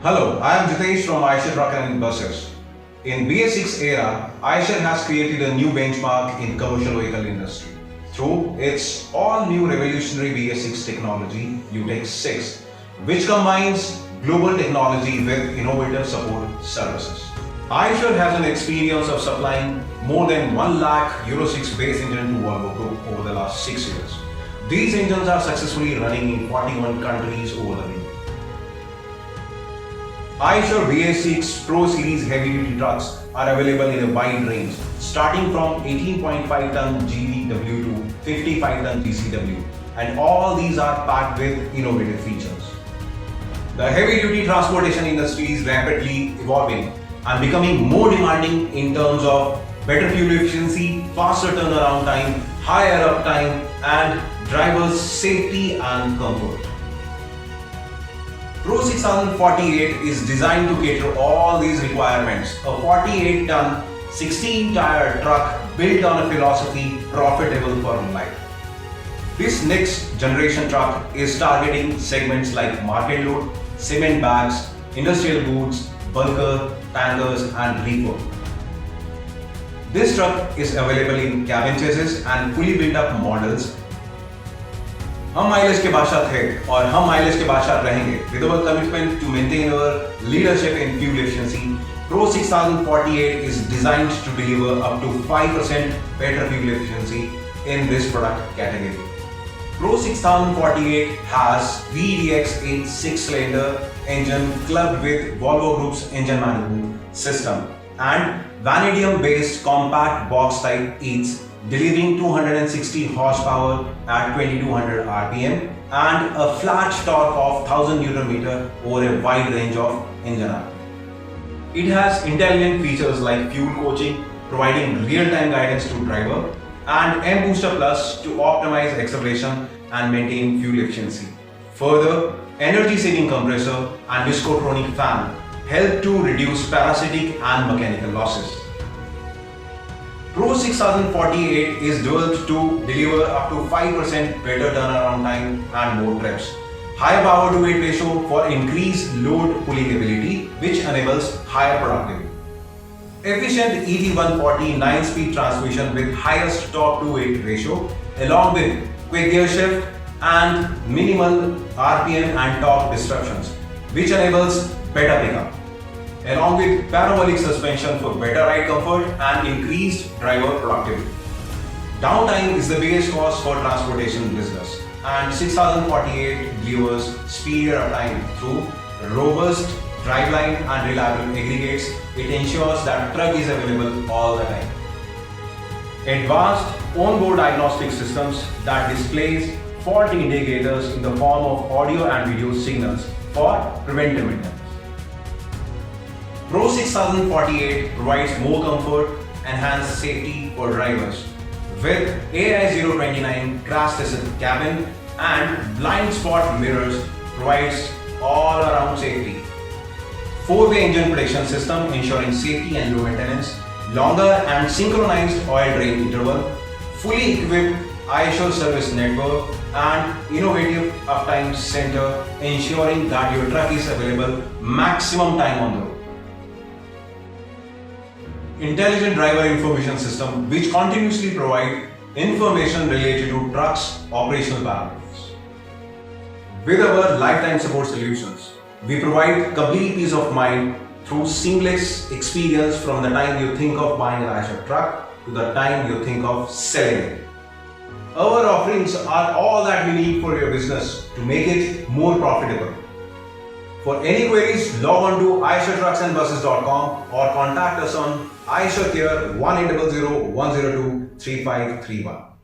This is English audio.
Hello, I am Jitesh from Eicher Truck and Buses. In BS6 era, Eicher has created a new benchmark in commercial vehicle industry through its all-new revolutionary BS6 technology, UTEX 6, which combines global technology with innovative support services. Eicher has an experience of supplying more than 1 lakh Euro 6 base engine to Volvo Group over the last 6 years. These engines are successfully running in 41 countries over the world. Eicher BS6 Pro Series heavy-duty trucks are available in a wide range, starting from 18.5 ton GVW to 55 ton GCW, and all these are packed with innovative features. The heavy-duty transportation industry is rapidly evolving and becoming more demanding in terms of better fuel efficiency, faster turnaround time, higher uptime, and drivers' safety and comfort. Pro 6048 is designed to cater all these requirements. A 48-ton, 16-tire truck built on a philosophy profitable for life. This next generation truck is targeting segments like market load, cement bags, industrial goods, bulker, tankers and reefer. This truck is available in cabin chassis and fully built up models. हम mileage के बादशाह थे और हम mileage के बादशाह रहेंगे. With our commitment to maintain our leadership in fuel efficiency, Pro 6048 is designed to deliver up to 5% better fuel efficiency in this product category. Pro 6048 has VDX8 6-cylinder engine clubbed with Volvo Group's engine management system and vanadium-based compact box type EATS, delivering 260 horsepower at 2200 RPM and a flat torque of 1000 Nm over a wide range of engine RPM. It has intelligent features like fuel coaching, providing real-time guidance to driver, and M Booster Plus to optimize acceleration and maintain fuel efficiency. Further, energy-saving compressor and viscotronic fan help to reduce parasitic and mechanical losses. Pro 6048 is developed to deliver up to 5% better turnaround time and more trips. High power to weight ratio for increased load pulling ability, which enables higher productivity. Efficient ET140 9-speed transmission with highest torque to weight ratio, along with quick gear shift and minimal RPM and torque disruptions, which enables better pickup, along with parabolic suspension for better ride comfort and increased driver productivity. Downtime is the biggest cost for transportation business, and 6048 delivers superior uptime through robust driveline and reliable aggregates. It ensures that truck is available all the time. Advanced on-board diagnostic systems that displays fault indicators in the form of audio and video signals for preventive maintenance. Pro 6048 provides more comfort, enhanced safety for drivers with AI029 crash-tested cabin and blind spot mirrors provides all-around safety. 4-way engine protection system ensuring safety and low maintenance, longer and synchronized oil drain interval, fully equipped Eicher service network and innovative uptime center ensuring that your truck is available maximum time on the road. Intelligent driver information system which continuously provide information related to trucks operational parameters. With our lifetime support solutions, we provide complete peace of mind through seamless experience from the time you think of buying an Eicher truck to the time you think of selling it. Our offerings are all that we need for your business to make it more profitable. For any queries, log on to eichertrucksandbuses.com or contact us on Eicher Care 1800 102 3531.